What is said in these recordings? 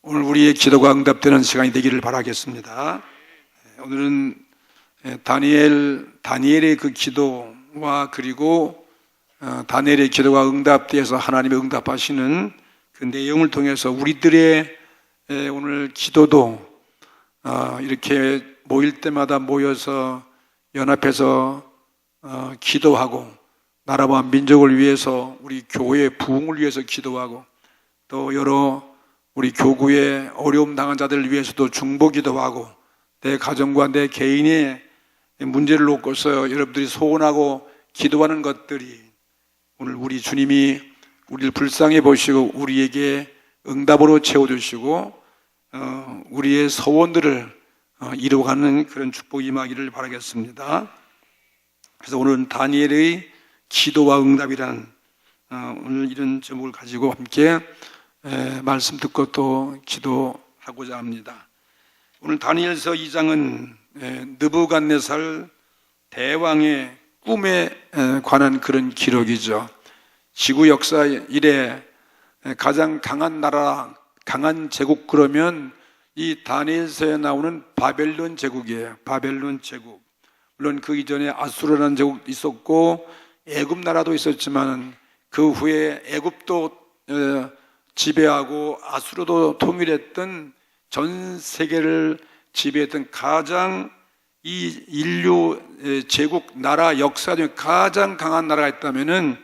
오늘 우리의 기도가 응답되는 시간이 되기를 바라겠습니다. 오늘은 다니엘의 그 기도와 그리고 다니엘의 기도가 응답되어서 하나님이 응답하시는 그 내용을 통해서 우리들의 오늘 기도도 이렇게 모일 때마다 모여서 연합해서 기도하고 나라와 민족을 위해서 우리 교회의 부흥을 위해서 기도하고 또 여러 우리 교구의 어려움 당한 자들을 위해서도 중보 기도하고 내 가정과 내 개인의 문제를 놓고서 여러분들이 소원하고 기도하는 것들이 오늘 우리 주님이 우리를 불쌍히 보시고 우리에게 응답으로 채워주시고 우리의 소원들을 이루어가는 그런 축복이 임하기를 바라겠습니다. 그래서 오늘은 다니엘의 기도와 응답이라는 오늘 이런 제목을 가지고 함께 말씀 듣고 또 기도하고자 합니다. 오늘 다니엘서 2장은 느부갓네살 대왕의 꿈에 관한 그런 기록이죠. 지구 역사 이래 가장 강한 나라, 강한 제국 그러면 이 다니엘서에 나오는 바벨론 제국이에요. 바벨론 제국. 물론 그 이전에 아수르라는 제국도 있었고 애굽 나라도 있었지만 그 후에 애굽도 지배하고 아수르도 통일했던 전 세계를 지배했던 가장 이 인류 제국 나라 역사 중에 가장 강한 나라가 있다면은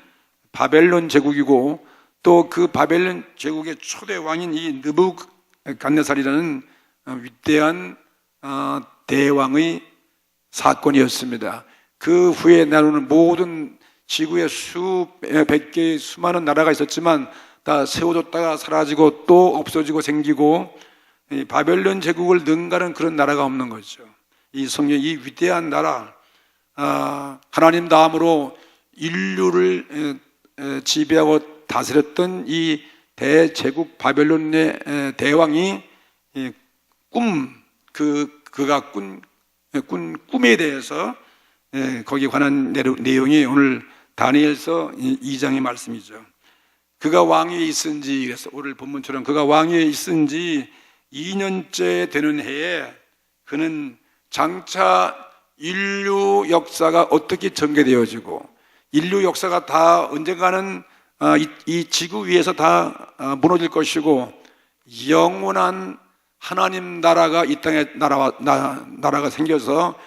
바벨론 제국이고 또 그 바벨론 제국의 초대 왕인 이 느부갓네살이라는 위대한 대왕의 사건이었습니다. 그 후에 나누는 모든 지구에 수백 개의 수많은 나라가 있었지만 다 세워졌다가 사라지고 또 없어지고 생기고 바벨론 제국을 능가하는 그런 나라가 없는 거죠. 이 성경 이 위대한 나라 하나님 다음으로 인류를 지배하고 다스렸던 이 대제국 바벨론의 대왕이 그가 꾼 꿈에 대해서 거기에 관한 내용이 오늘 다니엘서 2장의 말씀이죠. 그가 왕위에 있은지, 그래서 오늘 본문처럼 그가 왕위에 있은지 2년째 되는 해에 그는 장차 인류 역사가 어떻게 전개되어지고 인류 역사가 다 언젠가는 이 지구 위에서 다 무너질 것이고 영원한 하나님 나라가 이 땅에 나라가 생겨서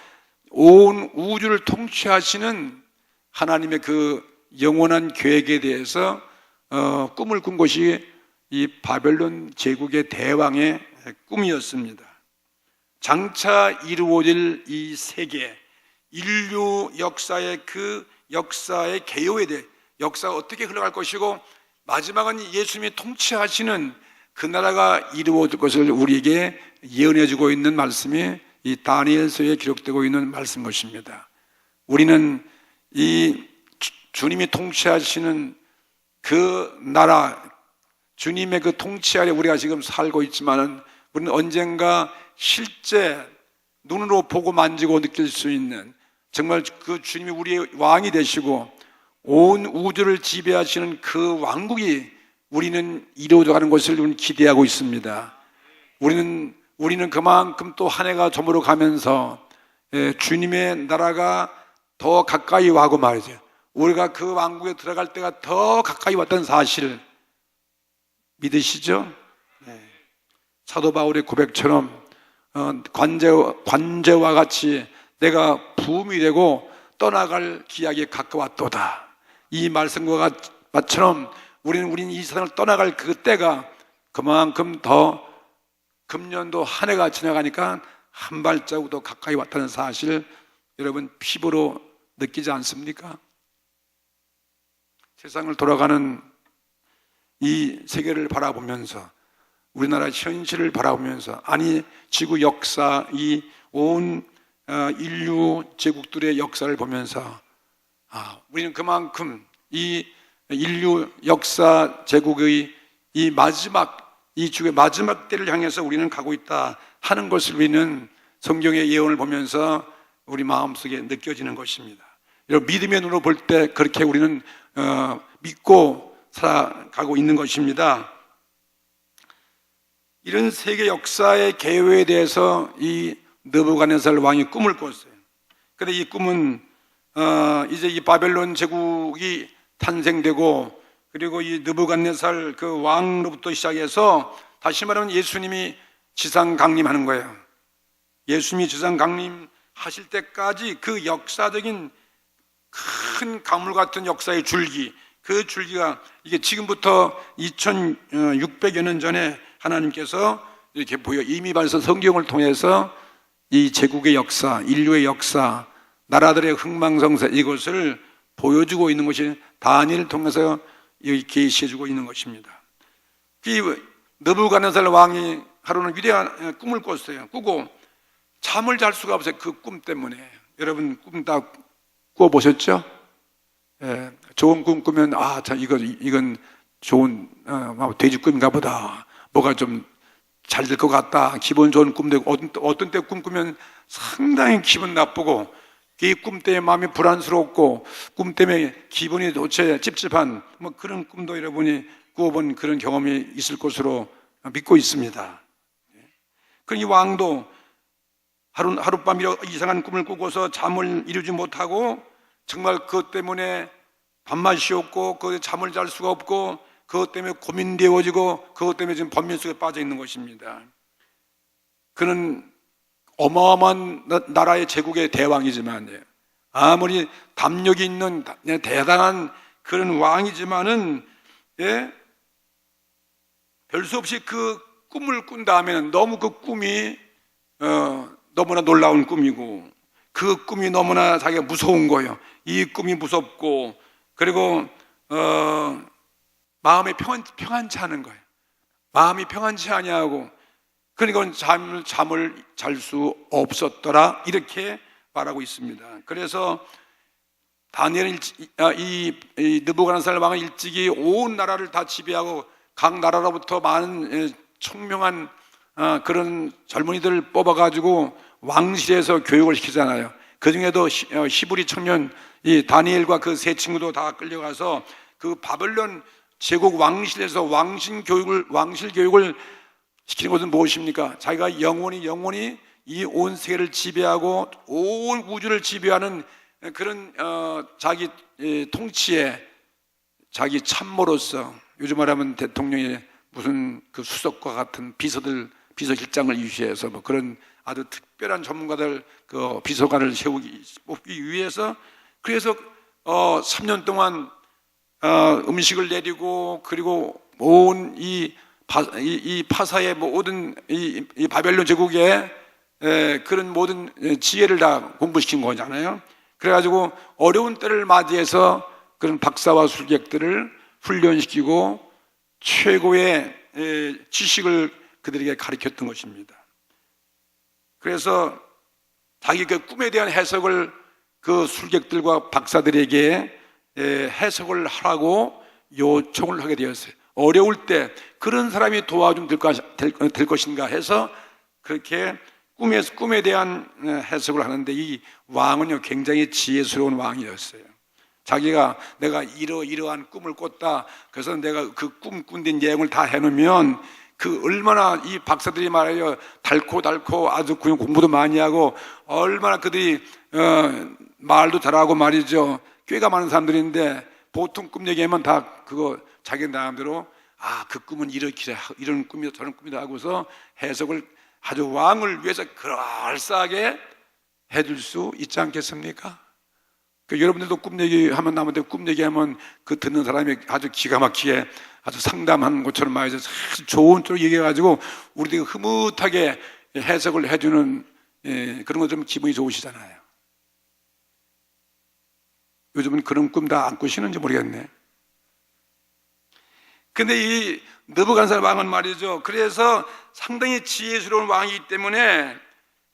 온 우주를 통치하시는 하나님의 그 영원한 계획에 대해서 꿈을 꾼 것이 이 바벨론 제국의 대왕의 꿈이었습니다. 장차 이루어질 이 세계, 인류 역사의 그 역사의 개요에 대해 역사가 어떻게 흘러갈 것이고 마지막은 예수님이 통치하시는 그 나라가 이루어질 것을 우리에게 예언해 주고 있는 말씀이 이 다니엘서에 기록되고 있는 말씀 것입니다. 우리는 이 주님이 통치하시는 그 나라, 주님의 그 통치 아래 우리가 지금 살고 있지만은 우리는 언젠가 실제 눈으로 보고 만지고 느낄 수 있는 정말 그 주님이 우리의 왕이 되시고 온 우주를 지배하시는 그 왕국이 우리는 이루어져가는 것을 우리는 기대하고 있습니다. 우리는 그만큼 또 한 해가 저물어 가면서 주님의 나라가 더 가까이 와고 말이죠. 우리가 그 왕국에 들어갈 때가 더 가까이 왔다는 사실 믿으시죠? 사도 바울의 고백처럼 관제와 같이 내가 부음이 되고 떠나갈 기약이 가까웠도다. 이 말씀과 같처럼 우리는 이 세상을 떠나갈 그 때가 그만큼 더 금년도 한 해가 지나가니까 한 발자국도 가까이 왔다는 사실 여러분 피부로 느끼지 않습니까? 세상을 돌아가는 이 세계를 바라보면서 우리나라 현실을 바라보면서 아니 지구 역사 이 온 인류 제국들의 역사를 보면서 우리는 그만큼 이 인류 역사 제국의 이 마지막 이 주의 마지막 때를 향해서 우리는 가고 있다 하는 것을 우리는 성경의 예언을 보면서 우리 마음속에 느껴지는 것입니다. 여러분 믿음의 눈으로 볼 때 그렇게 우리는 믿고 살아가고 있는 것입니다. 이런 세계 역사의 개요에 대해서 이 느부갓네살 왕이 꿈을 꿨어요. 근데 이 꿈은 이제 이 바벨론 제국이 탄생되고, 그리고 이 느부갓네살 그 왕로부터 시작해서 다시 말하면 예수님이 지상 강림하는 거예요. 예수님이 지상 강림하실 때까지 그 역사적인 큰 강물 같은 역사의 줄기, 그 줄기가 이게 지금부터 2600여 년 전에 하나님께서 이렇게 이미 벌써 성경을 통해서 이 제국의 역사, 인류의 역사, 나라들의 흥망성쇠, 이것을 보여주고 있는 것이 다니엘을 통해서 계시해주고 있는 것입니다. 느부갓네살 왕이 하루는 위대한 꿈을 꿨어요. 꾸고 잠을 잘 수가 없어요. 그 꿈 때문에. 여러분 꿈 다 꿔보셨죠? 예, 좋은 꿈 꾸면 이건 좋은 돼지 꿈인가 보다. 뭐가 좀 잘 될 것 같다. 기분 좋은 꿈 되고, 어떤 때 꿈 꾸면 상당히 기분 나쁘고, 이 꿈 때문에 마음이 불안스럽고, 꿈 때문에 기분이 도대체 찝찝한 그런 꿈도 여러분이 꾸어본 그런 경험이 있을 것으로 믿고 있습니다. 이 왕도 하룻밤 이상한 꿈을 꾸고서 잠을 이루지 못하고, 정말 그것 때문에 밤낮이었고, 그 잠을 잘 수가 없고, 그것 때문에 고민되어지고, 그것 때문에 지금 번민 속에 빠져 있는 것입니다. 그는 어마어마한 나라의 제국의 대왕이지만, 아무리 담력이 있는 대단한 그런 왕이지만은, 별 수 없이 그 꿈을 꾼 다음에는 너무 그 꿈이 너무나 놀라운 꿈이고, 그 꿈이 너무나 자기가 무서운 거예요. 이 꿈이 무섭고, 그리고 마음이 평안치 않은 거예요. 마음이 평안치 아니하고, 그러니까 잠을 잘 수 없었더라, 이렇게 말하고 있습니다. 그래서 다니엘은 이 느부갓네살 왕은 일찍이 온 나라를 다 지배하고, 각 나라로부터 많은 총명한 그런 젊은이들을 뽑아가지고 왕실에서 교육을 시키잖아요. 그 중에도 히브리 청년 이 다니엘과 그 세 친구도 다 끌려가서 그 바벨론 제국 왕실에서 왕실 교육을 시키는 것은 무엇입니까? 자기가 영원히 이 온 세계를 지배하고 온 우주를 지배하는 그런 자기 통치에 자기 참모로서, 요즘 말하면 대통령의 무슨 그 수석과 같은 비서실장을 유시해서 그런 아주 특별한 전문가들, 그 비서관을 뽑기 위해서, 그래서 3년 동안 음식을 내리고, 그리고 온 이 파사의 모든 이 바벨론 제국의 그런 모든 지혜를 다 공부시킨 거잖아요. 그래가지고 어려운 때를 맞이해서 그런 박사와 술객들을 훈련시키고 최고의 지식을 그들에게 가르쳤던 것입니다. 그래서 자기 그 꿈에 대한 해석을 그 술객들과 박사들에게 해석을 하라고 요청을 하게 되었어요. 어려울 때 그런 사람이 도와주면 될 것인가 해서 그렇게 꿈에 대한 해석을 하는데, 이 왕은요 굉장히 지혜스러운 왕이었어요. 자기가 내가 이러한 꿈을 꿨다, 그래서 내가 그 꿈 꾼 내용을 다 해놓으면 그 얼마나 이 박사들이 말해요 달고 아주 공부도 많이 하고, 얼마나 그들이 말도 잘하고 말이죠, 꾀가 많은 사람들인데, 보통 꿈 얘기하면 다 그거 자기 나름대로 그 꿈은 이런 꿈이다 저런 꿈이다 하고서 해석을 아주 왕을 위해서 그럴싸하게 해줄 수 있지 않겠습니까? 여러분들도 꿈 얘기하면 남한테 꿈 얘기하면 그 듣는 사람이 아주 기가 막히게 아주 상담한 것처럼 말이죠, 아주 좋은 쪽으로 얘기해가지고 우리들이 흐뭇하게 해석을 해주는 그런 거 좀 기분이 좋으시잖아요. 요즘은 그런 꿈 다 안 꾸시는지 모르겠네. 근데 이 느부갓네살 왕은 말이죠, 그래서 상당히 지혜스러운 왕이기 때문에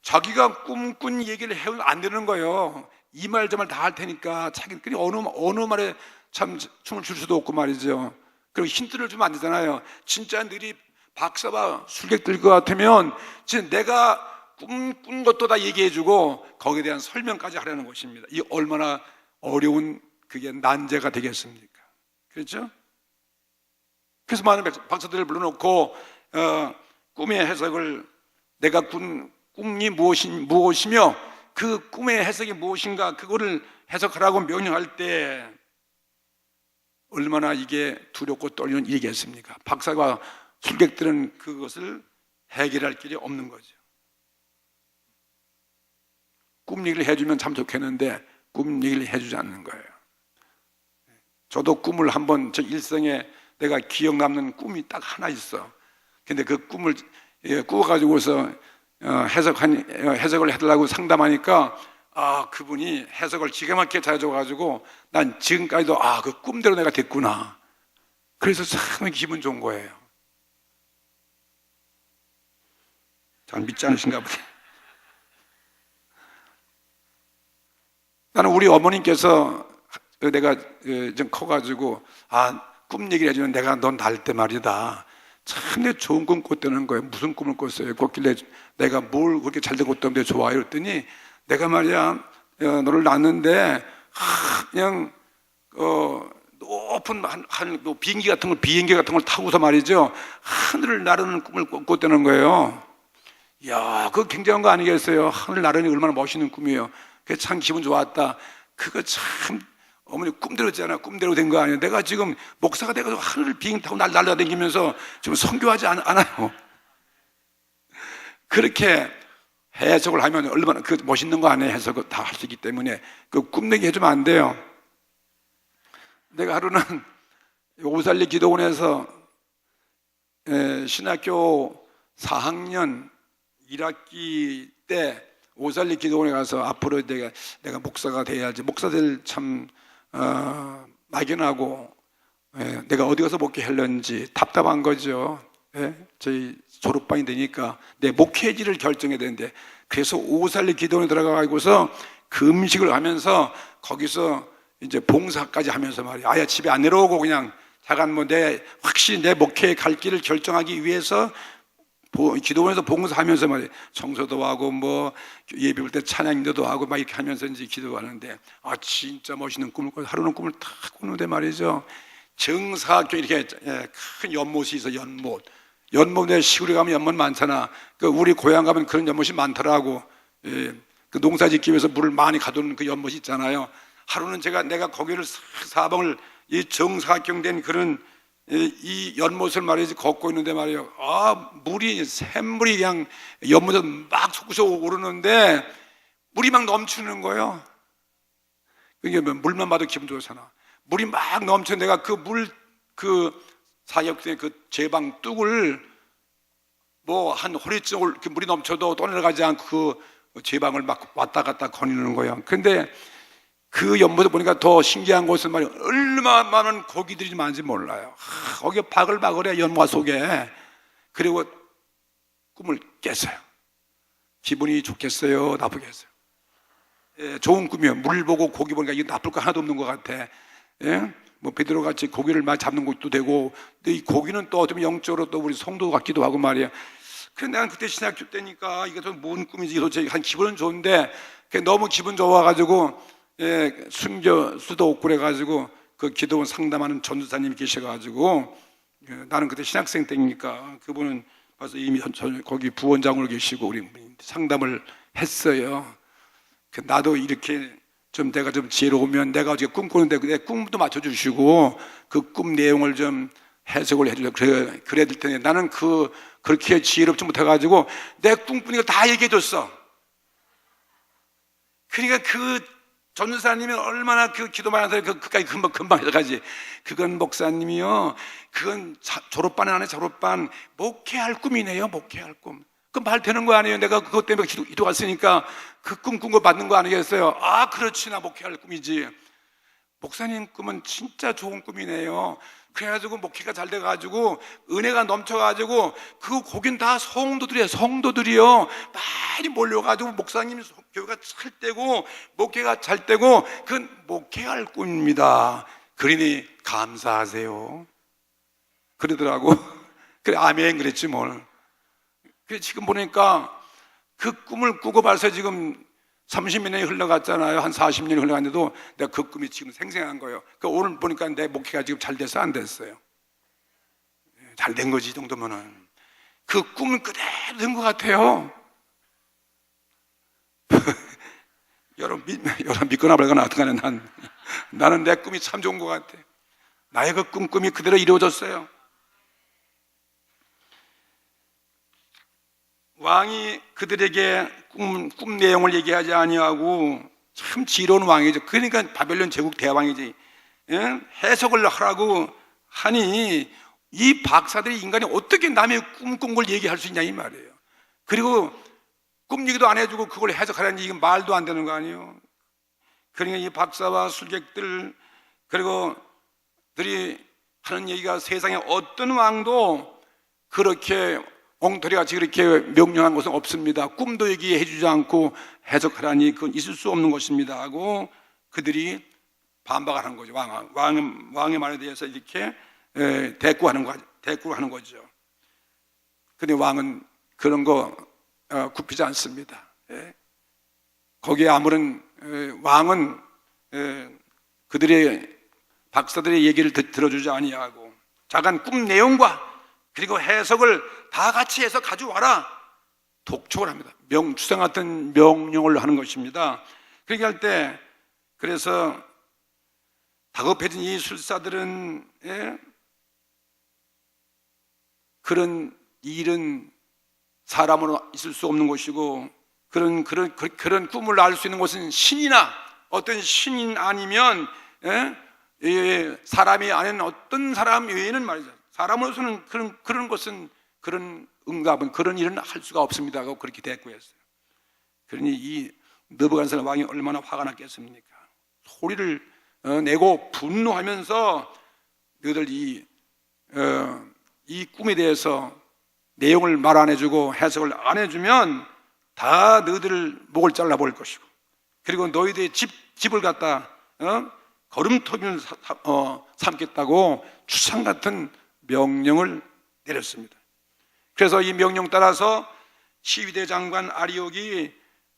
자기가 꿈꾼 얘기를 해도 안 되는 거예요. 이 말 저 말 다 할 테니까 자기들이 어느 말에 참 춤을 출 수도 없고 말이죠. 그리고 힌트를 주면 안 되잖아요. 진짜 너희 박사와 술객들 것 같으면 진짜 내가 꿈꾼 것도 다 얘기해주고 거기에 대한 설명까지 하려는 것입니다. 이 얼마나 어려운 그게 난제가 되겠습니까? 그렇죠? 그래서 많은 박사들을 불러놓고 꿈의 해석을 내가 꾼 꿈이 무엇이며 그 꿈의 해석이 무엇인가 그거를 해석하라고 명령할 때 얼마나 이게 두렵고 떨리는 일이겠습니까? 박사가 술객들은 그것을 해결할 길이 없는 거죠. 꿈 얘기를 해주면 참 좋겠는데 꿈 얘기를 해주지 않는 거예요. 저도 꿈을 한번 저 일생에 내가 기억 남는 꿈이 딱 하나 있어. 근데 그 꿈을 꾸어가지고서 해석을 해달라고 상담하니까 그분이 해석을 기가 막히게 잘해줘가지고 난 지금까지도 그 꿈대로 내가 됐구나. 그래서 참 기분 좋은 거예요. 잘 믿지 않으신가 보네. 나는 우리 어머님께서 내가 좀 커가지고 꿈 얘기를 해주면 내가 넌 날 때 말이다 참 내 좋은 꿈 꿨다는 거예요. 무슨 꿈을 꿨어요? 꿨길래 내가 뭘 그렇게 잘된 것도 없는데 좋아요? 그랬더니 내가 말이야 너를 낳았는데 그냥 높은 비행기 같은 걸 타고서 말이죠 하늘을 나르는 꿈을 꿨다는 거예요. 이야, 그거 굉장한 거 아니겠어요? 하늘 나르니 얼마나 멋있는 꿈이에요. 그게 참 기분 좋았다. 그거 참 어머니 꿈대로 했잖아. 꿈대로 된 거 아니에요. 내가 지금 목사가 돼가지고 하늘을 비행기 타고 날아다니면서 지금 선교하지 않아요. 그렇게 해석을 하면 얼마나 그 멋있는 거 아니에요. 해석을 다 할 수 있기 때문에 그 꿈내기 해주면 안 돼요. 내가 하루는 오살리 기도원에서 신학교 4학년 1학기 때 오살리 기도원에 가서 앞으로 내가 목사가 돼야지. 목사들 참 막연하고 내가 어디 가서 목회하려는지 답답한 거죠. 저희 졸업반이 되니까 내 목회지를 결정해야 되는데 그래서 오살리 기도원에 들어가고서 금식을 하면서 거기서 이제 봉사까지 하면서 말이야. 아예 집에 안 내려오고 그냥 자간 확실히 내 목회에 갈 길을 결정하기 위해서 기도원에서 봉사하면서 말이에요. 청소도 하고 예배 볼 때 찬양인도도 하고 막 이렇게 하면서 이제 기도하는데 진짜 멋있는 꿈을 꿔. 하루는 꿈을 탁 꾸는데 말이죠. 정사학교 이렇게 큰 연못이 있어. 연못에 시골에 가면 연못 많잖아. 우리 고향 가면 그런 연못이 많더라고. 그 농사 짓기 위해서 물을 많이 가두는 그 연못이 있잖아요. 하루는 내가 거기를 사방을 이 정사각형된 그런 이 연못을 말이지 걷고 있는데 말이에요. 샘물이 그냥 연못에 막 솟구쳐 오르는데 물이 막 넘치는 거예요. 그게 물만 봐도 기분 좋잖아. 물이 막 넘쳐. 내가 그 사역대 그 제방 뚝을 한 허리쯤 물이 넘쳐도 떠내려가지 않고 그 제방을 막 왔다 갔다 거니는 거예요. 근데 그 연못에 보니까 더 신기한 것은 말이에요. 얼마나 많은 고기들이 많은지 몰라요. 거기 바글바글해 연못 속에. 그리고 꿈을 깼어요. 기분이 좋겠어요? 나쁘겠어요? 좋은 꿈이에요. 물 보고 고기 보니까 이게 나쁠 거 하나도 없는 것 같아. 베드로 같이 고기를 많이 잡는 것도 되고, 근데 이 고기는 또 어쩌면 영적으로 또 우리 성도 같기도 하고 말이에요. 그런데 난 그때 신학교 때니까 이게 뭔 꿈인지 도대체 한 기분은 좋은데 너무 기분 좋아가지고 숨겨 수도 없고 그래가지고 그 기도원 상담하는 전도사님이 계셔가지고 나는 그때 신학생 때니까 그분은 와서 이미 거기 부원장으로 계시고 우리 상담을 했어요. 나도 이렇게 내가 좀 지혜로우면 내가 어떻게 꿈꾸는데 내 꿈도 맞춰주시고 그 꿈 내용을 좀 해석을 해주려 그래야 될 텐데 나는 그렇게 지혜롭지 못해가지고 내 꿈꾸는 걸 다 얘기해줬어. 그러니까 그 전도사님이 얼마나 그 기도 많이 하서 그까지 금방 해석하지. 그건 목사님이요. 그건 졸업반에 안에 졸업반 목회할 꿈이네요. 목회할 꿈. 그럼 말 되는 거 아니에요? 내가 그것 때문에 기도 갔으니까 그 꿈 꾼 거 받는 거 아니겠어요? 그렇지. 나 목회할 꿈이지. 목사님 꿈은 진짜 좋은 꿈이네요. 그래가지고 목회가 잘 돼가지고 은혜가 넘쳐가지고 그 거긴 다 성도들이요. 많이 몰려가지고 목사님 교회가 잘 되고 목회가 잘 되고 그건 목회할 꿈입니다. 그러니 감사하세요. 그러더라고. 그래 아멘 그랬지 뭘. 그래 지금 보니까 그 꿈을 꾸고 벌써 지금 30몇 년이 흘러갔잖아요. 한 40년이 흘러갔는데도 내가 그 꿈이 지금 생생한 거예요. 오늘 보니까 내 목회가 지금 잘 돼서 안 됐어요. 잘 된 거지 이 정도면은. 그 꿈은 그대로 된 것 같아요. 여러분 믿거나 말거나 어떡하냐, 나는 내 꿈이 참 좋은 것 같아. 나의 그 꿈이 그대로 이루어졌어요. 왕이 그들에게 꿈 내용을 얘기하지 아니하고 참 지혜로운 왕이죠. 그러니까 바벨론 제국 대왕이지. 해석을 하라고 하니 이 박사들이, 인간이 어떻게 남의 꿈 꾼 걸 얘기할 수 있냐 이 말이에요. 그리고 꿈 얘기도 안 해주고 그걸 해석하라니 이건 말도 안 되는 거 아니에요. 그러니까 이 박사와 술객들, 그리고 들이 하는 얘기가 세상에 어떤 왕도 그렇게 엉터리같이 그렇게 명령한 것은 없습니다. 꿈도 얘기해 주지 않고 해석하라니 그건 있을 수 없는 것입니다 하고 그들이 반박을 하는 거죠. 왕의 말에 대해서 이렇게 대꾸하는 거죠. 근데 왕은 그런 거 굽히지 않습니다. 거기에 아무런 왕은 그들의 박사들의 얘기를 들어주지 아니하고 작은 꿈 내용과 그리고 해석을 다 같이 해서 가져와라, 독촉을 합니다. 주상 같은 명령을 하는 것입니다. 그렇게 할 때, 그래서 다급해진 이 술사들은 그런 일은 사람으로 있을 수 없는 것이고, 그런 꿈을 알 수 있는 것은 신이나 어떤 신인 아니면 사람이 아닌 어떤 사람 외에는 말이죠. 사람으로서는 그런 응답은, 그런 일은 할 수가 없습니다 하고 그렇게 대꾸했어요. 그러니 이 느부갓네살 왕이 얼마나 화가 났겠습니까? 소리를 내고 분노하면서 너희들 이 꿈에 대해서 내용을 말 안 해주고 해석을 안 해주면 다 너희들 목을 잘라버릴 것이고, 그리고 너희들의 집을 갖다 거름토비를 삼겠다고 추상 같은 명령을 내렸습니다. 그래서 이 명령 따라서 시위대 장관 아리옥이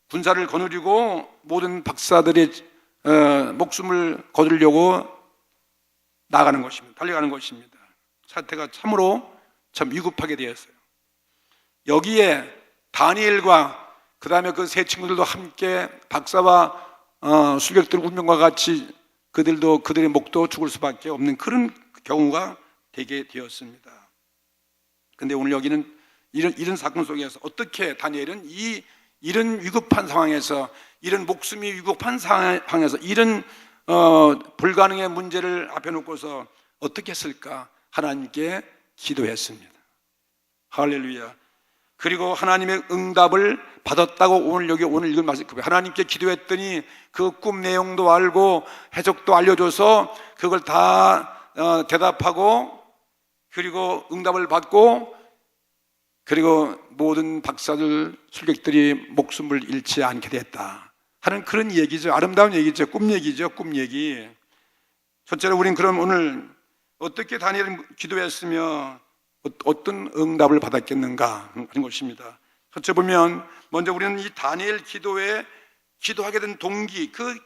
군사를 거느리고 모든 박사들의 목숨을 거두려고 나가는 것입니다. 달려가는 것입니다. 사태가 참으로 참 위급하게 되었어요. 여기에 다니엘과 그 다음에 그 세 친구들도 함께 박사와 술객들 운명과 같이 그들의 목도 죽을 수밖에 없는 그런 경우가 되게 되었습니다. 그런데 오늘 여기는 이런 사건 속에서 어떻게 다니엘은 이런 위급한 상황에서, 이런 목숨이 위급한 상황에서 이런 불가능의 문제를 앞에 놓고서 어떻게 했을까? 하나님께 기도했습니다. 할렐루야. 그리고 하나님의 응답을 받았다고 오늘 읽은 말씀, 하나님께 기도했더니 그 꿈 내용도 알고 해석도 알려줘서 그걸 다 대답하고 그리고 응답을 받고 그리고 모든 박사들, 술객들이 목숨을 잃지 않게 됐다 하는 그런 얘기죠. 아름다운 얘기죠. 꿈 얘기죠. 꿈 얘기. 첫째로 우리는 그럼 오늘 어떻게 다니엘은 기도했으며 어떤 응답을 받았겠는가 하는 것입니다. 첫째 보면, 먼저 우리는 이 다니엘 기도에 기도하게 된 동기, 그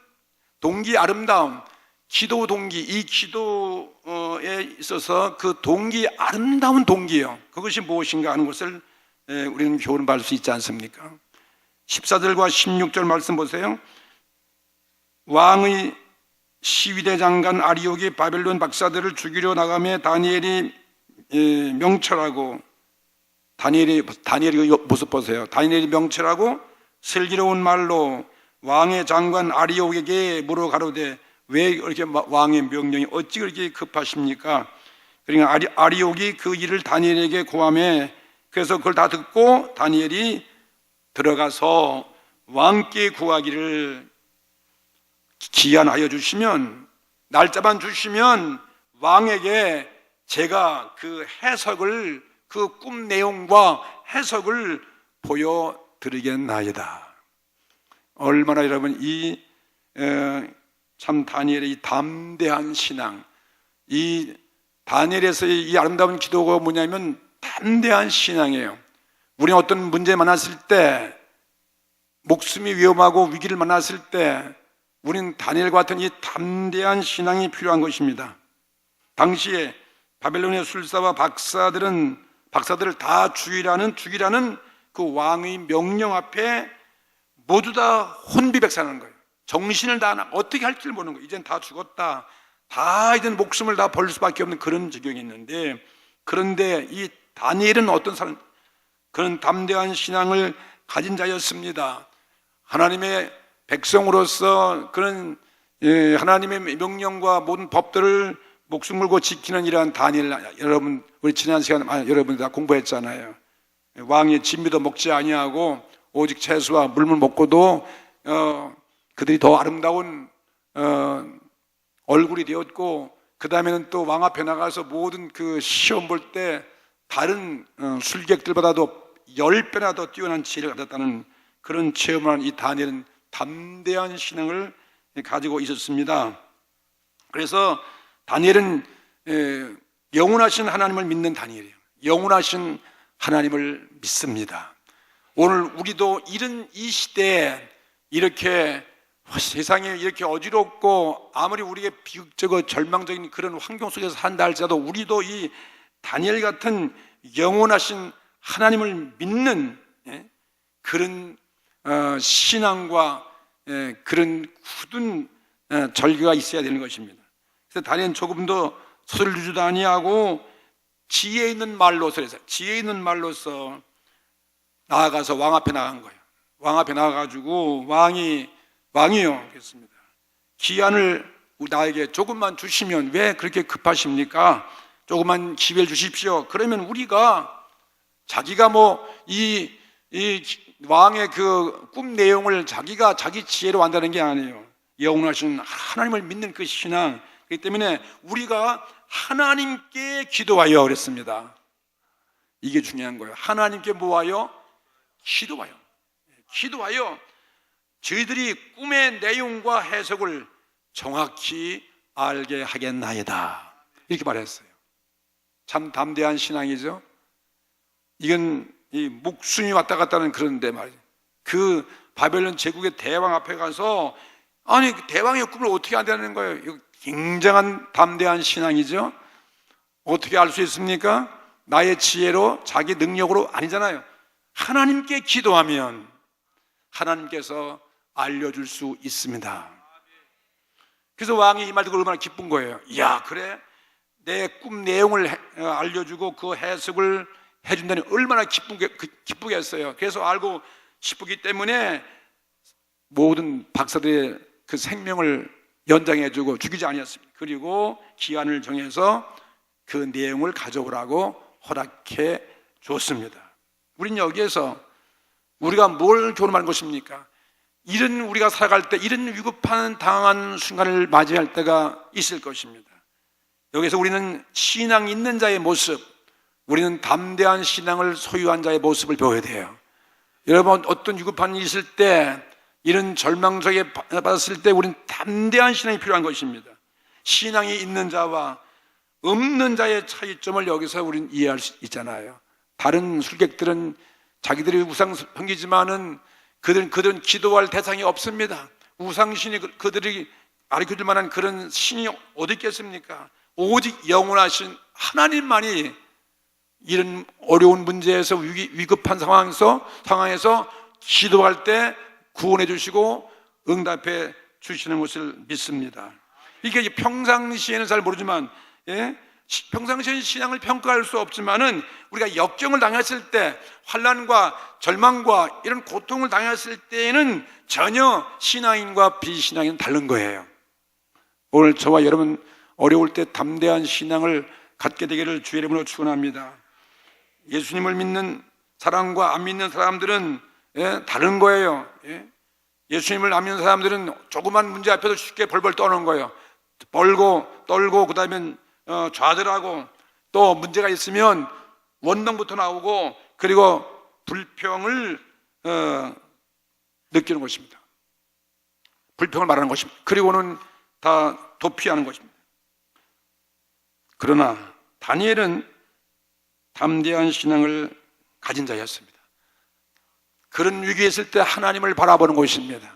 동기, 아름다움, 기도 동기, 이 기도에 있어서 그 동기, 아름다운 동기요, 그것이 무엇인가 하는 것을 우리는 교훈을 받을 수 있지 않습니까? 14절과 16절 말씀 보세요. 왕의 시위대 장관 아리옥이 바벨론 박사들을 죽이려 나가며 다니엘이 명철하고, 다니엘의 모습 보세요. 다니엘이 명철하고 슬기로운 말로 왕의 장관 아리옥에게 물어 가로되, 왜 이렇게 왕의 명령이 어찌 그렇게 급하십니까? 그러니까 아리옥이 그 일을 다니엘에게 고하매, 그래서 그걸 다 듣고 다니엘이 들어가서 왕께 구하기를, 기한하여 주시면, 날짜만 주시면 왕에게 제가 그 해석을, 그 꿈 내용과 해석을 보여드리겠나이다. 얼마나 여러분 참 다니엘의 이 담대한 신앙, 이 다니엘에서의 이 아름다운 기도가 뭐냐면 담대한 신앙이에요. 우리는 어떤 문제 만났을 때, 목숨이 위험하고 위기를 만났을 때 우리는 다니엘과 같은 이 담대한 신앙이 필요한 것입니다. 당시에 바벨론의 술사와 박사들은 박사들을 다 죽이라는 그 왕의 명령 앞에 모두 다 혼비백산하는 거예요. 정신을 다 어떻게 할 줄 모르는 거예요. 이젠 다 죽었다. 다 이젠 목숨을 다 벌릴 수밖에 없는 그런 지경이 있는데, 그런데 이 다니엘은 어떤 사람, 그런 담대한 신앙을 가진 자였습니다. 하나님의 백성으로서 그런 하나님의 명령과 모든 법들을 목숨 걸고 지키는 이러한 다니엘, 여러분 우리 지난 시간 여러분 다 공부했잖아요. 왕의 진미도 먹지 아니하고 오직 채소와 물만 먹고도 그들이 더 아름다운 얼굴이 되었고, 그 다음에는 또 왕 앞에 나가서 모든 그 시험 볼 때 다른 술객들보다도 10배나 더 뛰어난 지혜를 가졌다는 그런 체험을 한 이 다니엘은 담대한 신앙을 가지고 있었습니다. 그래서 다니엘은 영원하신 하나님을 믿는 다니엘이에요. 영원하신 하나님을 믿습니다. 오늘 우리도 이런 이 시대에 이렇게 세상에 이렇게 어지럽고 아무리 우리에게 비극적이고 절망적인 그런 환경 속에서 산다 할지라도 우리도 이 다니엘 같은 영원하신 하나님을 믿는 그런 신앙과 그런 굳은 절개가 있어야 되는 것입니다. 그래서 다니엘은 조금 더 서둘르지도 아니하고 지혜 있는 말로서 나아가서 왕 앞에 나간 거예요. 왕 앞에 나가가지고 왕이요 그랬습니다. 기한을 나에게 조금만 주시면 왜 그렇게 급하십니까? 조금만 기회를 주십시오. 그러면 우리가 자기가 이 왕의 그 꿈 내용을 자기가 자기 지혜로 한다는 게 아니에요. 영원하신 하나님을 믿는 그 신앙. 그렇기 때문에 우리가 하나님께 기도하여 그랬습니다. 이게 중요한 거예요. 하나님께 뭐하여? 기도하여 저희들이 꿈의 내용과 해석을 정확히 알게 하겠나이다. 이렇게 말했어요. 참 담대한 신앙이죠. 이건 이 목숨이 왔다 갔다 하는 그런데 말이에요. 그 바벨론 제국의 대왕 앞에 가서 아니 대왕의 꿈을 어떻게 안다는 거예요. 이거 굉장한 담대한 신앙이죠. 어떻게 알 수 있습니까? 나의 지혜로 자기 능력으로 아니잖아요. 하나님께 기도하면 하나님께서 알려줄 수 있습니다. 그래서 왕이 이 말 듣고 얼마나 기쁜 거예요. 야 그래 내 꿈 내용을 알려주고 그 해석을 해준다니 얼마나 기쁘겠어요. 그래서 알고 싶기 때문에 모든 박사들의 그 생명을 연장해주고 죽이지 아니었습니다. 그리고 기한을 정해서 그 내용을 가져오라고 허락해 줬습니다. 우린 여기에서 우리가 뭘 교훈하는 것입니까? 이런 우리가 살아갈 때 이런 위급한 당한 순간을 맞이할 때가 있을 것입니다. 여기서 우리는 신앙 있는 자의 모습, 우리는 담대한 신앙을 소유한 자의 모습을 보여야 돼요. 여러분 어떤 위급한 일이 있을 때 이런 절망 속에 받았을 때 우리는 담대한 신앙이 필요한 것입니다. 신앙이 있는 자와 없는 자의 차이점을 여기서 우리는 이해할 수 있잖아요. 다른 술객들은 자기들이 우상 섬기지만은 그들은 기도할 대상이 없습니다. 우상신이 그들이 가르쳐줄 만한 그런 신이 어디 있겠습니까? 오직 영원하신 하나님만이 이런 어려운 문제에서 위급한 상황에서 기도할 때 구원해 주시고 응답해 주시는 것을 믿습니다. 이게 평상시에는 잘 모르지만 평상시에는 신앙을 평가할 수 없지만은 우리가 역경을 당했을 때 환난과 절망과 이런 고통을 당했을 때에는 전혀 신앙인과 비신앙인은 다른 거예요. 오늘 저와 여러분 어려울 때 담대한 신앙을 갖게 되기를 주의 이름으로 축원합니다. 예수님을 믿는 사람과 안 믿는 사람들은 다른 거예요. 예수님을 안 믿는 사람들은 조그만 문제 앞에서 쉽게 벌벌 떠는 거예요. 떨고 그 다음에 좌절하고 또 문제가 있으면 원망부터 나오고 그리고 불평을 느끼는 것입니다. 불평을 말하는 것입니다. 그리고는 다 도피하는 것입니다. 그러나 다니엘은 담대한 신앙을 가진 자였습니다. 그런 위기에 있을 때 하나님을 바라보는 것입니다.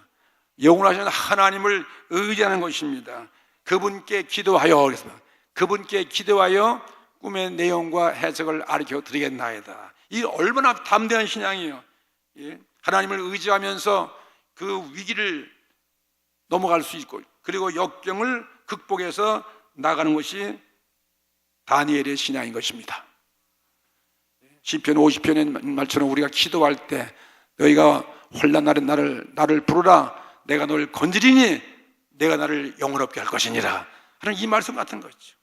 영원하신 하나님을 의지하는 것입니다. 그분께 기도하여 그랬습니다. 그분께 기도하여 꿈의 내용과 해석을 가르쳐 드리겠나이다. 이 얼마나 담대한 신앙이에요. 예? 하나님을 의지하면서 그 위기를 넘어갈 수 있고, 그리고 역경을 극복해서 나가는 것이 다니엘의 신앙인 것입니다. 시편 50편의 말처럼 우리가 기도할 때 너희가 혼란 날에 나를 부르라, 내가 너를 건지리니 내가 나를 영원롭게 할 것이니라 하는 이 말씀 같은 거죠.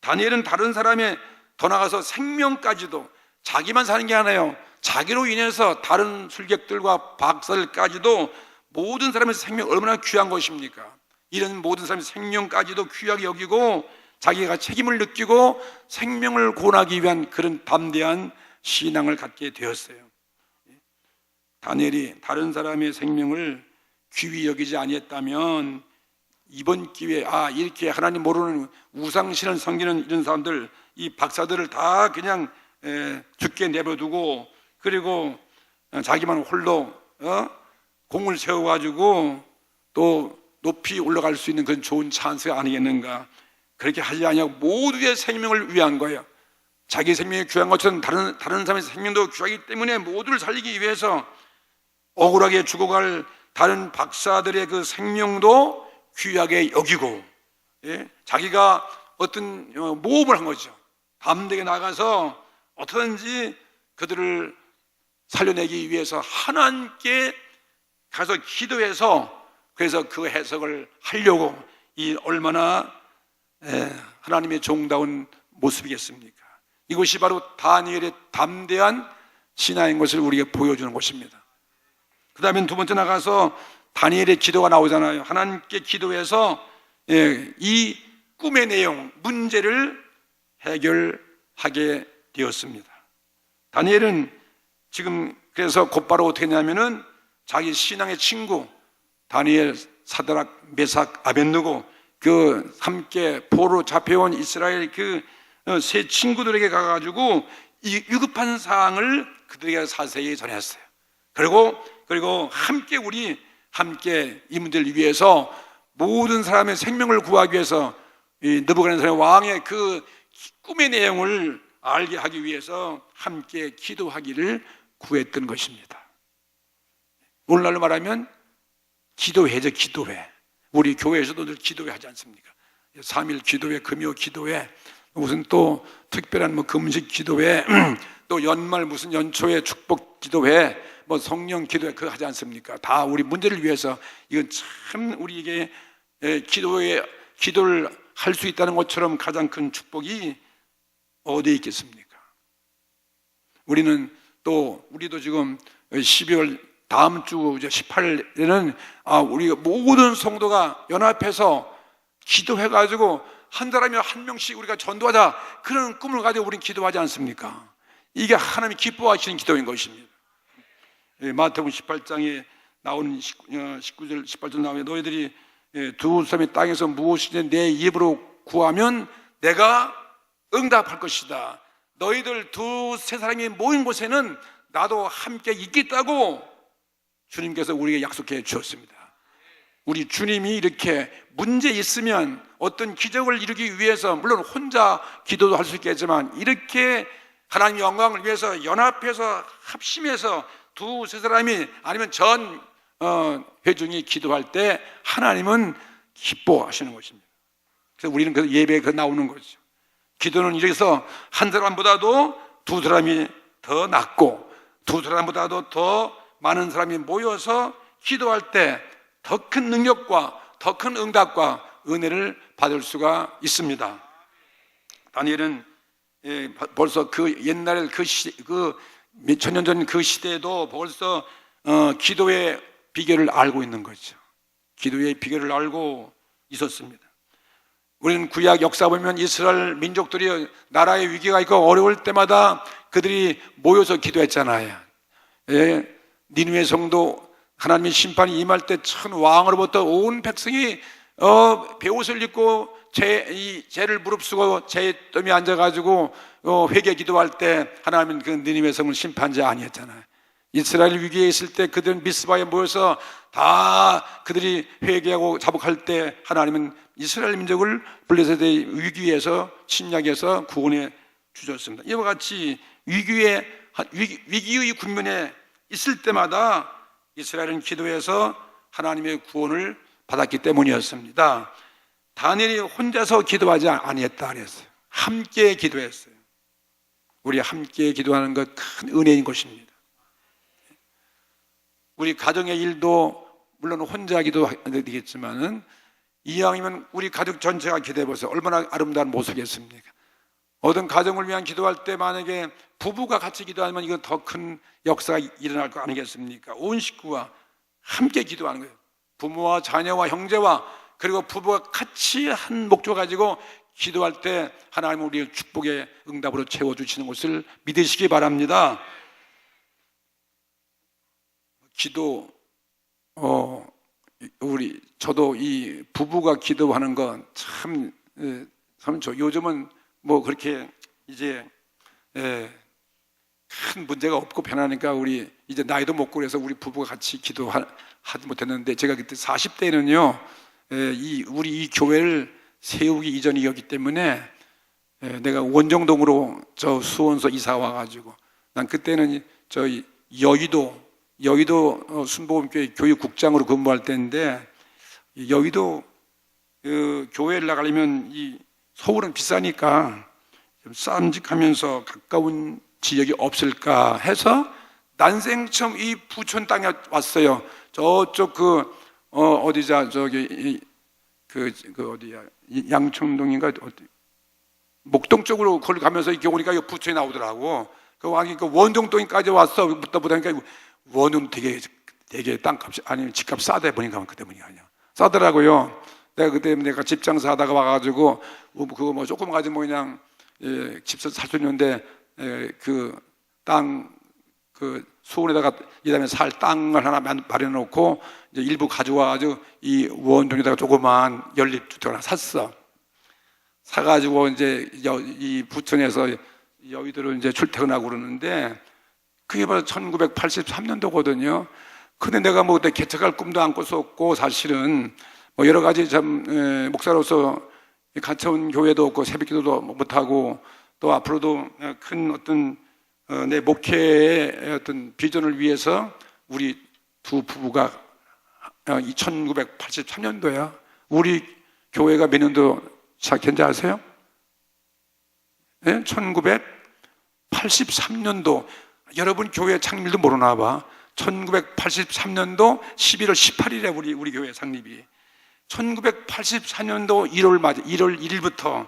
다니엘은 다른 사람의 더 나가서 생명까지도, 자기만 사는 게 아니에요. 자기로 인해서 다른 술객들과 박살까지도, 모든 사람의 생명 얼마나 귀한 것입니까? 이런 모든 사람의 생명까지도 귀하게 여기고 자기가 책임을 느끼고 생명을 구원하기 위한 그런 담대한 신앙을 갖게 되었어요. 다니엘이 다른 사람의 생명을 귀히 여기지 아니했다면 이번 기회에 이렇게 하나님 모르는 우상신을 섬기는 이런 사람들, 이 박사들을 다 그냥 죽게 내버려두고, 그리고 자기만 홀로 공을 세워가지고 또 높이 올라갈 수 있는 그런 좋은 찬스가 아니겠는가. 그렇게 하지 아니하고 모두의 생명을 위한 거예요. 자기 생명이 귀한 것처럼 다른 사람의 생명도 귀하기 때문에 모두를 살리기 위해서 억울하게 죽어갈 다른 박사들의 그 생명도 귀하게 여기고, 자기가 어떤 모험을 한 거죠. 담대하게 나가서 어떻게든지 그들을 살려내기 위해서 하나님께 가서 기도해서, 그래서 그 해석을 하려고, 이 얼마나 하나님의 종다운 모습이겠습니까? 이것이 바로 다니엘의 담대한 신앙인 것을 우리에게 보여주는 것입니다. 그 다음에 두 번째 나가서 다니엘의 기도가 나오잖아요. 하나님께 기도해서 이 꿈의 내용, 문제를 해결하게 되었습니다. 다니엘은 지금 그래서 곧바로 어떻게 했냐면은 자기 신앙의 친구 다니엘, 사드락, 메삭, 아벳느고, 그 함께 포로 잡혀온 이스라엘 그 세 친구들에게 가가지고 이 위급한 사항을 그들에게 자세히 전했어요. 그리고 함께 이 문제를 위해서 모든 사람의 생명을 구하기 위해서 이 느부갓네살 왕의 그 꿈의 내용을 알게 하기 위해서 함께 기도하기를 구했던 것입니다. 오늘날로 말하면 기도회죠, 기도회. 우리 교회에서도 늘 기도회 하지 않습니까? 3일 기도회, 금요 기도회, 무슨 또 특별한 금식 기도회, 또 연말 무슨 연초에 축복 기도회, 성령 기도회 그거 하지 않습니까? 다 우리 문제를 위해서. 이건 참 우리에게 기도를 할 수 있다는 것처럼 가장 큰 축복이 어디에 있겠습니까? 우리도 지금 12월 다음 주 18일에는 우리 모든 성도가 연합해서 기도해가지고 한 사람이 한 명씩 우리가 전도하자, 그런 꿈을 가지고 우리는 기도하지 않습니까? 이게 하나님이 기뻐하시는 기도인 것입니다. 마태복음 18장에 나오는 19절 18절 나오면 너희들이 두 사람의 땅에서 무엇이든 내 입으로 구하면 내가 응답할 것이다. 너희들 두세 사람이 모인 곳에는 나도 함께 있겠다고 주님께서 우리에게 약속해 주셨습니다. 우리 주님이 이렇게 문제 있으면 어떤 기적을 이루기 위해서, 물론 혼자 기도도 할 수 있겠지만, 이렇게 하나님의 영광을 위해서 연합해서 합심해서 두세 사람이 아니면 전 회중이 기도할 때 하나님은 기뻐하시는 것입니다. 그래서 우리는 그 예배에 나오는 거죠. 기도는 이래서 한 사람보다도 두 사람이 더 낫고, 두 사람보다도 더 많은 사람이 모여서 기도할 때 더 큰 능력과 더 큰 응답과 은혜를 받을 수가 있습니다. 다니엘은 벌써 그 옛날 그 몇천 년 전 그 시대에도 벌써 기도의 비결을 알고 있는 거죠. 기도의 비결을 알고 있었습니다. 우리는 구약 역사 보면 이스라엘 민족들이 나라의 위기가 있고 어려울 때마다 그들이 모여서 기도했잖아요. 니느웨 성도 하나님의 심판이 임할 때 천 왕으로부터 온 백성이 베옷을 입고 죄를 무릅쓰고 죄더미에 앉아가지고 회개 기도할 때 하나님은 그 니느웨 성을 심판자 아니었잖아요. 이스라엘 위기에 있을 때 그들은 미스바에 모여서 다 그들이 회개하고 자복할 때 하나님은 이스라엘 민족을 블레셋의 위기에서 침략해서 구원해 주셨습니다. 이와 같이 위기의 국면에 있을 때마다 이스라엘은 기도해서 하나님의 구원을 받았기 때문이었습니다. 다니엘이 혼자서 기도하지 아니했다 그랬어요. 함께 기도했어요. 우리 함께 기도하는 것 큰 은혜인 것입니다. 우리 가정의 일도 물론 혼자 기도되겠지만은 이왕이면 우리 가족 전체가 기도해 보세요. 얼마나 아름다운 모습이겠습니까? 어떤 가정을 위한 기도할 때 만약에 부부가 같이 기도하면 이건 더 큰 역사가 일어날 거 아니겠습니까? 온 식구와 함께 기도하는 거예요. 부모와 자녀와 형제와 그리고 부부가 같이 한 목표 가지고 기도할 때 하나님은 우리를 축복의 응답으로 채워주시는 것을 믿으시기 바랍니다. 기도, 저도 이 부부가 기도하는 건 참 요즘은 뭐 그렇게 이제 큰 문제가 없고 편하니까 우리 이제 나이도 먹고 그래서 우리 부부가 같이 기도하지 못했는데 제가 그때 40대는요 우리 이 교회를 세우기 이전이었기 때문에 내가 원정동으로 저 수원서 이사 와가지고 난 그때는 저 여의도 순복음교회 교육국장으로 근무할 때인데 여의도 교회를 나가려면 이 서울은 비싸니까 좀 쌈직하면서 가까운 지역이 없을까 해서 난생 처음 이 부천 땅에 왔어요. 저쪽 어디야 양천동인가 목동 쪽으로 거기 가면서 이렇게 오니까 부천이 나오더라고. 그 원정동까지 왔어. 보다니까 원은 되게 땅값이 아니면 집값 싸다 보니까 그 때문이 아니야. 싸더라고요. 내가 집 장사하다가 와가지고 그거 뭐 조금 가지고 그냥 집 살 수 있는데 그 수원에다가 이다음에 살 땅을 하나 마련해 놓고 이제 일부 가져와가지고 이 원동에다가 조그만 연립주택 하나 샀어. 사가지고 이제 이 부천에서 여의도를 이제 출퇴근하고 그러는데 그게 바로 1983년도거든요. 근데 내가 뭐 그때 개척할 꿈도 안 꿨었고 사실은 뭐 여러 가지 참 목사로서 갇혀온 교회도 없고 새벽기도도 못하고 또 앞으로도 큰 어떤 내 목회의 어떤 비전을 위해서 우리 두 부부가 1983년도야. 우리 교회가 몇 년도 시작했는지 아세요? 네? 1983년도. 여러분 교회 창립도 모르나 봐. 1983년도 11월 18일에 우리 교회 창립이. 1984년도 1월 1일부터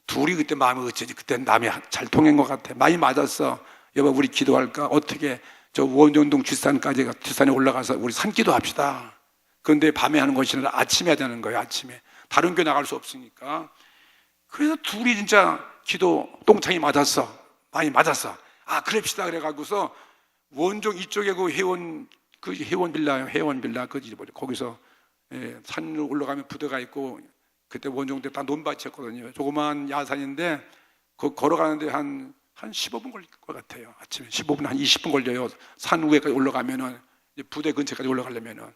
둘이 그때 마음이 어쩌지? 그때 남이 잘 통한 것 같아. 많이 맞았어. 여보 우리 기도할까? 어떻게 저 원정동 뒷산에 올라가서 우리 산기도 합시다. 그런데 밤에 하는 것이 아니라 아침에 해야 되는 거예요. 아침에 다른 교회 나갈 수 없으니까. 그래서 둘이 진짜 기도 똥창이 맞았어. 많이 맞았어. 그럽시다 그래가지고서 원종 이쪽에 그 회원 빌라 거기서 산으로 올라가면 부대가 있고 그때 원종 때 다 논밭이었거든요. 조그만 야산인데 그 걸어가는데 한 15분 걸릴 것 같아요. 아침에 15분 한 20분 걸려요. 산 위에까지 올라가면은 부대 근처까지 올라가려면은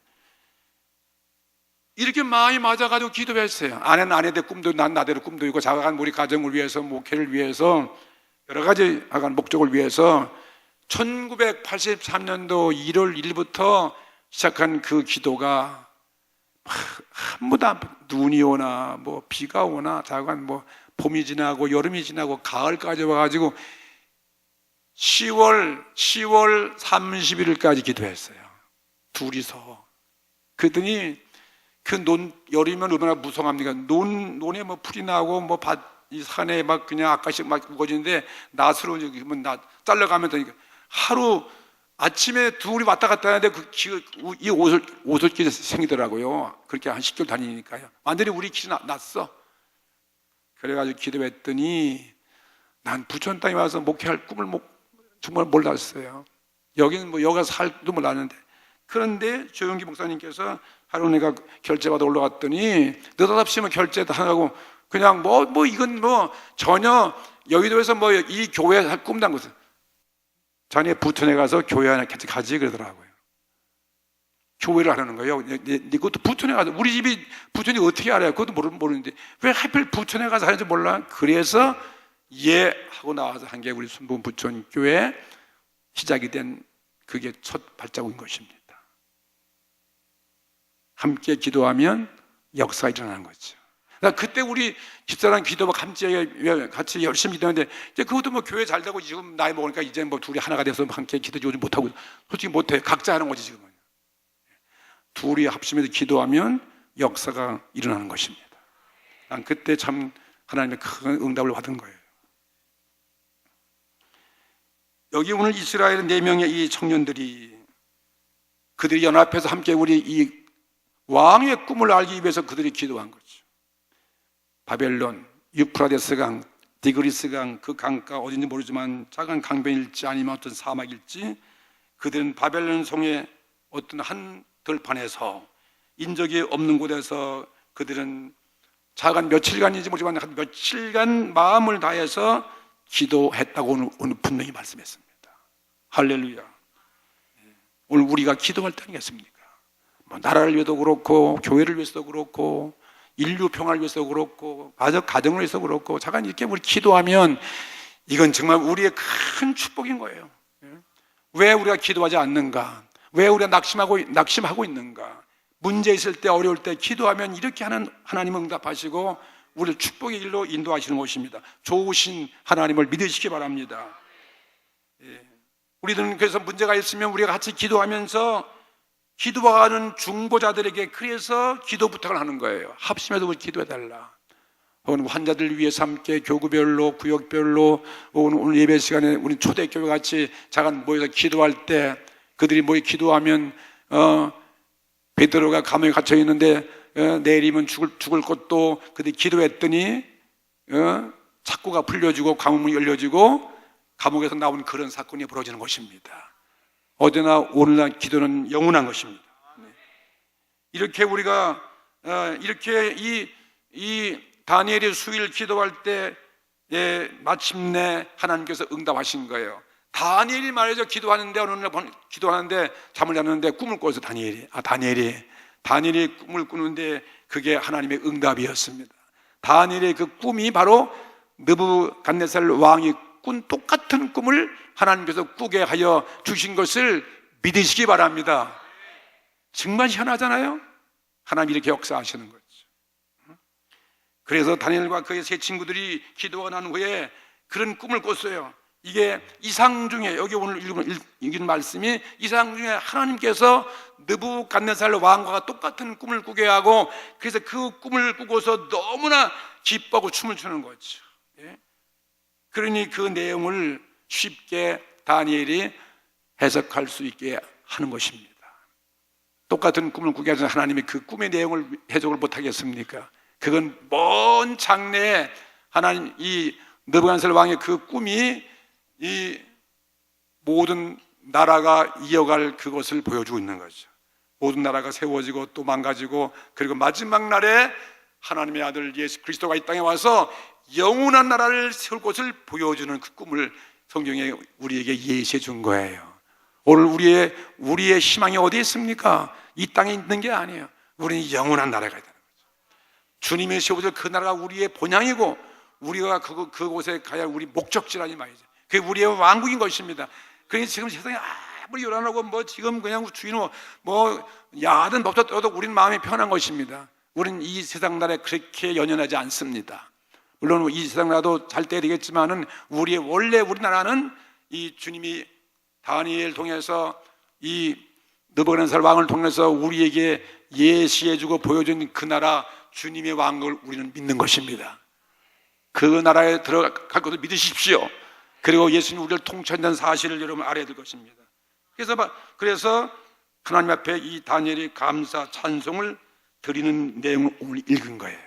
이렇게 많이 맞아가지고 기도했어요. 아내는 아내들 꿈도 난 나대로 꿈도 있고 자라간 우리 가정을 위해서 목회를 위해서 여러 가지 목적을 위해서 1983년도 1월 1일부터 시작한 그 기도가 한무다 눈이 오나 뭐 비가 오나 자관 뭐 봄이 지나고 여름이 지나고 가을까지 와가지고 10월 31일까지 기도했어요. 둘이서. 그랬더니 여름이면 얼마나 무성합니까? 논에 뭐 풀이 나고 뭐 이 산에 막 그냥 아까씩 막 우거지는데 낫으로 잘라가면서 하루 아침에 둘이 왔다 갔다 하는데 이 오솔길이 생기더라고요. 그렇게 한 10개월 다니니까요. 완전히 우리 길이 났어. 그래가지고 기도했더니 난 부천 땅에 와서 목회할 꿈을 정말 몰랐어요. 여기는 뭐 여기가 살도 몰랐는데. 그런데 조영기 목사님께서 하루 내가 결제받아 올라갔더니 느닷없이 결제도 하고 그냥 이건 전혀 여의도에서 이 교회 할 꿈도 안 꿨어요. 자네 부천에 가서 교회 하나 같이 가지 그러더라고요. 교회를 하라는 거예요. 그것도 부천에 가서, 우리 집이 부천이 어떻게 알아요? 그것도 모르는데 왜 하필 부천에 가서 하는지 몰라. 그래서 예 하고 나와서 한 게 우리 순분 부천 교회 시작이 된, 그게 첫 발자국인 것입니다. 함께 기도하면 역사가 일어나는 거죠. 그때 우리 집사람 기도가 같이 열심히 기도하는데, 이제 그것도 뭐 교회 잘 되고 지금 나이 먹으니까 이제 뭐 둘이 하나가 돼서 함께 기도하지 못하고, 솔직히 못해. 각자 하는 거지 지금은. 둘이 합심해서 기도하면 역사가 일어나는 것입니다. 난 그때 참 하나님의 큰 응답을 받은 거예요. 여기 오늘 이스라엘 4명의 이 청년들이, 그들이 연합해서 함께 우리 이 왕의 꿈을 알기 위해서 그들이 기도한 거죠. 바벨론, 유프라데스 강, 디그리스 강, 그 강가 어딘지 모르지만 작은 강변일지 아니면 어떤 사막일지, 그들은 바벨론 성의 어떤 한 들판에서, 인적이 없는 곳에서 그들은 작은 며칠간인지 모르지만 한 며칠간 마음을 다해서 기도했다고 오늘 분명히 말씀했습니다. 할렐루야. 오늘 우리가 기도할 때 아니겠습니까? 뭐 나라를 위해서도 그렇고, 교회를 위해서도 그렇고, 인류 평화를 위해서도 그렇고, 가정을 위해서 그렇고, 잠깐 이렇게 우리 기도하면 이건 정말 우리의 큰 축복인 거예요. 왜 우리가 기도하지 않는가? 왜 우리가 낙심하고 있는가? 문제 있을 때, 어려울 때 기도하면 이렇게 하나님은 응답하시고 우리를 축복의 길로 인도하시는 것입니다. 좋으신 하나님을 믿으시기 바랍니다. 우리들은 그래서 문제가 있으면 우리가 같이 기도하면서 기도하는 중보자들에게 그래서 기도 부탁을 하는 거예요. 합심해서 우리 기도해달라. 혹은 환자들 위해서 함께 교구별로, 구역별로, 오늘 예배 시간에 우리 초대교회 같이 잠깐 모여서 기도할 때, 그들이 모여 기도하면 베드로가 감옥에 갇혀 있는데 내일이면 죽을 것도 그들이 기도했더니 착고가 풀려지고 감옥문이 열려지고 감옥에서 나온 그런 사건이 벌어지는 것입니다. 어제나 오늘날 기도는 영원한 것입니다. 이렇게 우리가 이렇게 이 다니엘이 수일 기도할 때 마침내 하나님께서 응답하신 거예요. 다니엘이 말이죠. 기도하는데 어느 날 기도하는데 잠을 잤는데 꿈을 꿔서 다니엘이 꿈을 꾸는데 그게 하나님의 응답이었습니다. 다니엘의 그 꿈이 바로 느부갓네살 왕이 꾼 똑같은 꿈을 하나님께서 꾸게 하여 주신 것을 믿으시기 바랍니다. 정말 희한하잖아요. 하나님이 이렇게 역사하시는 거죠. 그래서 다니엘과 그의 세 친구들이 기도가 난 후에 그런 꿈을 꿨어요. 이게 이상 중에, 여기 오늘 읽은 말씀이 이상 중에 하나님께서 느부갓네살 왕과 똑같은 꿈을 꾸게 하고, 그래서 그 꿈을 꾸고서 너무나 기뻐하고 춤을 추는 거죠. 그러니 그 내용을 쉽게 다니엘이 해석할 수 있게 하는 것입니다. 똑같은 꿈을 꾸게 하셔서 하나님이 그 꿈의 내용을 해석을 못하겠습니까? 그건 먼 장래에 하나님, 이 느부갓네살 왕의 그 꿈이 이 모든 나라가 이어갈 그것을 보여주고 있는 거죠. 모든 나라가 세워지고 또 망가지고, 그리고 마지막 날에 하나님의 아들 예수 그리스도가 이 땅에 와서 영원한 나라를 세울 것을 보여주는 그 꿈을 성경에 우리에게 예시해 준 거예요. 오늘 우리의 희망이 어디에 있습니까? 이 땅에 있는 게 아니에요. 우리는 영원한 나라가 있다는 거죠. 주님의 세워질 그 나라가 우리의 본향이고, 우리가 그곳에 가야 우리 목적지라니 말이죠. 그게 우리의 왕국인 것입니다. 그러니 지금 세상에 아무리 요란하고 뭐 지금 그냥 주인은 뭐 야든 법도 떠도 우리는 마음이 편한 것입니다. 우리는 이 세상 나라에 그렇게 연연하지 않습니다. 물론 이 세상 나라도 잘 때야 되겠지만은 원래 우리나라는 이 주님이 다니엘 통해서 이 느부갓네살 왕을 통해서 우리에게 예시해주고 보여준 그 나라 주님의 왕국을 우리는 믿는 것입니다. 그 나라에 들어갈 것을 믿으십시오. 그리고 예수님 우리를 통치한다는 사실을 여러분 알아야 될 것입니다. 그래서 하나님 앞에 이 다니엘이 감사 찬송을 드리는 내용을 오늘 읽은 거예요.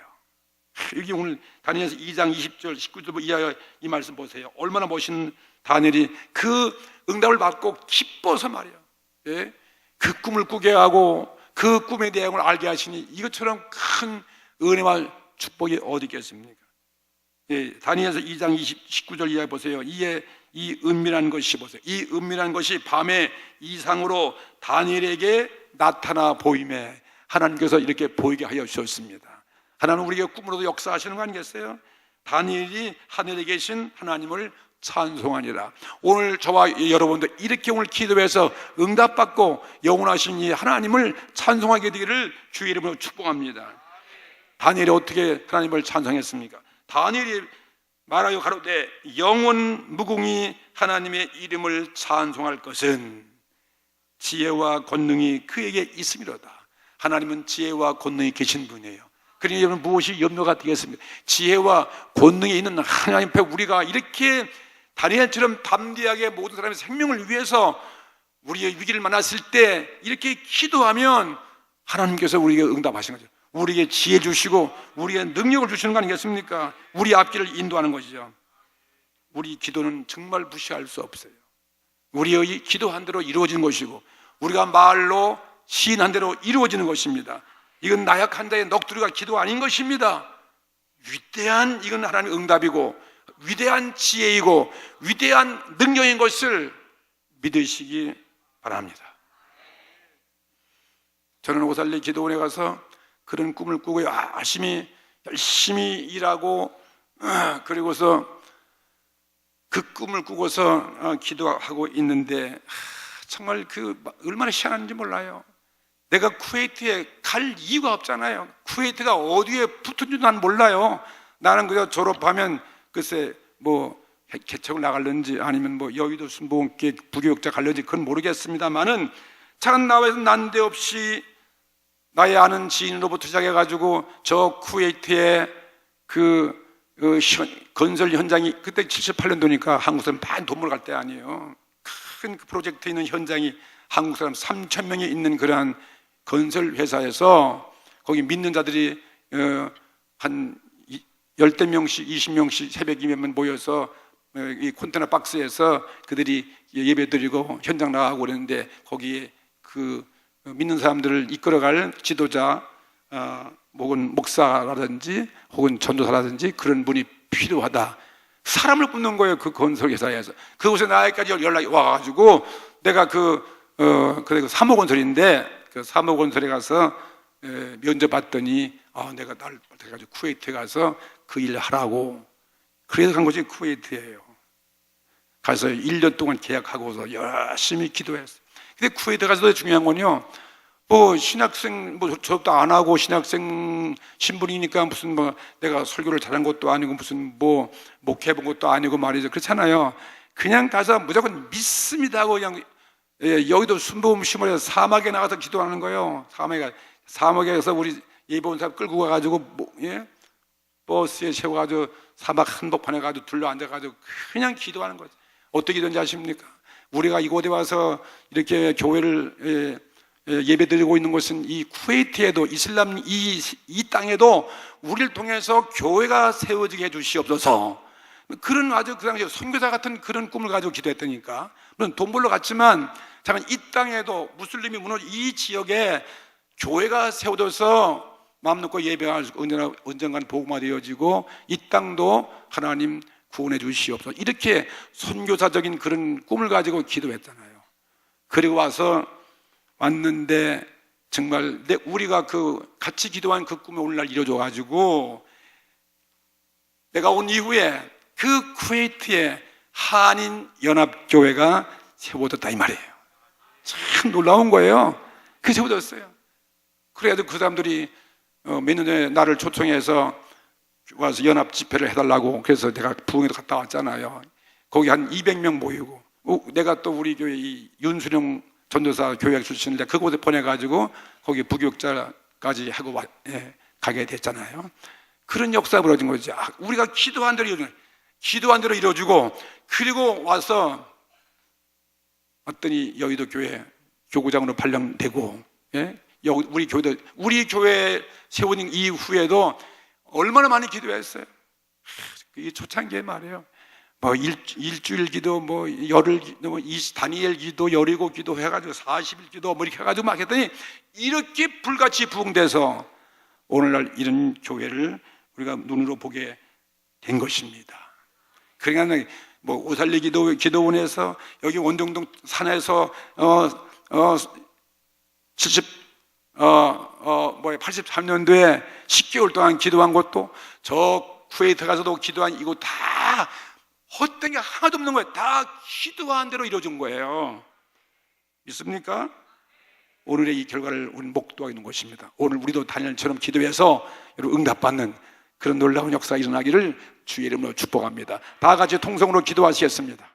여기 오늘 다니엘서 2장 20절 19절 이하의 이 말씀 보세요. 얼마나 멋있는 다니엘이 그 응답을 받고 기뻐서 말이에요. 예? 그 꿈을 꾸게 하고 그 꿈의 내용을 알게 하시니 이것처럼 큰 은혜와 축복이 어디 있겠습니까? 다니엘서 2장 19절 이하 보세요. 이에 이 은밀한 것이 보세요. 이 은밀한 것이 밤의 이상으로 다니엘에게 나타나 보임에 하나님께서 이렇게 보이게 하여 주셨습니다. 하나님은 우리에게 꿈으로도 역사하시는 거 아니겠어요? 다니엘이 하늘에 계신 하나님을 찬송하니라. 오늘 저와 여러분도 이렇게 오늘 기도해서 응답받고 영원하신 이 하나님을 찬송하게 되기를 주의 이름으로 축복합니다. 다니엘이 어떻게 하나님을 찬송했습니까? 다니엘이 말하여 가로되 영원 무궁히 하나님의 이름을 찬송할 것은 지혜와 권능이 그에게 있음이로다. 하나님은 지혜와 권능이 계신 분이에요. 그러니 여러분 무엇이 염려가 되겠습니까? 지혜와 권능이 있는 하나님 앞에 우리가 이렇게 다니엘처럼 담대하게 모든 사람의 생명을 위해서 우리의 위기를 만났을 때 이렇게 기도하면 하나님께서 우리에게 응답하시는 거죠. 우리에게 지혜 주시고 우리에게 능력을 주시는 거 아니겠습니까? 우리 앞길을 인도하는 것이죠. 우리 기도는 정말 무시할 수 없어요. 우리의 기도한 대로 이루어지는 것이고 우리가 말로 시인한 대로 이루어지는 것입니다. 이건 나약한 자의 넋두리가 기도 아닌 것입니다. 위대한 이건 하나님의 응답이고 위대한 지혜이고 위대한 능력인 것을 믿으시기 바랍니다. 저는 오살리 기도원에 가서 그런 꿈을 꾸고 열심히 일하고 그리고서 그 꿈을 꾸고서 기도하고 있는데 정말 얼마나 희한한지 몰라요. 내가 쿠웨이트에 갈 이유가 없잖아요. 쿠웨이트가 어디에 붙은지 난 몰라요. 나는 그저 졸업하면 글쎄 뭐 개척을 나갈는지 아니면 뭐 여의도 순복음교회 부교육자 갈는지 그건 모르겠습니다만은 차는 나와서 난데없이 나의 아는 지인으로부터 시작해가지고 저 쿠웨이트의 건설 현장이 그때 78년도니까 한국 사람 많이 돈 벌어갈 때 아니에요. 큰 프로젝트에 있는 현장이 한국 사람 3,000명이 있는 그러한 건설 회사에서 거기 믿는 자들이 한 10대 명씩 20명씩 새벽이면 모여서 이 컨테이너 박스에서 그들이 예배 드리고 현장 나가고 그랬는데 거기에 믿는 사람들을 이끌어갈 지도자 혹은 목사라든지 혹은 전도사라든지 그런 분이 필요하다. 사람을 굽는 거예요. 그 건설회사에서. 그곳에 나에까지 연락이 와가지고 내가 그래 3호 건설인데 그 3호 건설에 가서 면접 봤더니 내가 날 돼가지고 쿠웨이트에 가서 그 일을 하라고. 그래서 간 것이 쿠웨이트예요. 가서 1년 동안 계약하고서 열심히 기도했어요. 근데 쿠웨이트 가서도 중요한 건요. 뭐 신학생 졸업도 안 하고 신학생 신분이니까 무슨 뭐 내가 설교를 잘한 것도 아니고 무슨 뭐 목회해본 것도 아니고 말이죠. 그렇잖아요. 그냥 가서 무조건 믿습니다 하고 그냥 여기도 순복음 심으려서 사막에 나가서 기도하는 거예요. 사막에 가서 우리 예배 온 사람 끌고 가가지고 버스에 세워가지고 사막 한복판에 가지고 둘러 앉아가지고 그냥 기도하는 거죠. 어떻게 기도인지 아십니까? 우리가 이곳에 와서 이렇게 교회를 예배드리고 있는 것은 이 쿠웨이트에도 이슬람 이 땅에도 우리를 통해서 교회가 세워지게 해주시옵소서. 그런 아주 그 당시에 선교사 같은 그런 꿈을 가지고 기도했다니까. 물론 돈 벌러 갔지만 잠깐 이 땅에도 무슬림이 무너진 이 지역에 교회가 세워져서 마음 놓고 예배할 언젠간 복음화 되어지고 이 땅도 하나님 구원해 주시옵소서. 이렇게 선교사적인 그런 꿈을 가지고 기도했잖아요. 그리고 왔는데 정말 우리가 같이 기도한 그 꿈이 오늘날 이루어져 가지고 내가 온 이후에 그 쿠웨이트에 한인 연합교회가 세워졌다 이 말이에요. 참 놀라운 거예요. 그 세워졌어요. 그래도 그 사람들이 몇 년 전에 나를 초청해서 와서 연합 집회를 해달라고 그래서 내가 부흥에도 갔다 왔잖아요. 거기 한 200명 모이고 내가 또 우리 교회 이 윤수령 전도사 교회 출신인데 그곳에 보내가지고 거기 부교육자까지 하고 가게 됐잖아요. 그런 역사가 벌어진 거죠. 우리가 기도한 대로 이루어지고 그리고 와서 왔더니 여의도 교회 교구장으로 발령되고 우리 교회 세우는 이후에도 얼마나 많이 기도했어요. 이게 초창기에 말이에요. 뭐 일주일 기도, 뭐 열흘 기도, 뭐 다니엘 기도, 열이고 기도 해가지고 40일 기도 뭐 이렇게 해가지고 막 했더니 이렇게 불같이 부흥돼서 오늘날 이런 교회를 우리가 눈으로 보게 된 것입니다. 그러니까 뭐 오살리 기도원에서 여기 원정동 산에서 83년도에 10개월 동안 기도한 것도, 저 쿠웨이트 가서도 기도한 이거 다 헛된 게 하나도 없는 거예요. 다 기도한 대로 이루어진 거예요. 믿습니까? 오늘의 이 결과를 우리는 목도하고 있는 것입니다. 오늘 우리도 다니엘처럼 기도해서 여러분 응답받는 그런 놀라운 역사가 일어나기를 주의 이름으로 축복합니다. 다 같이 통성으로 기도하시겠습니다.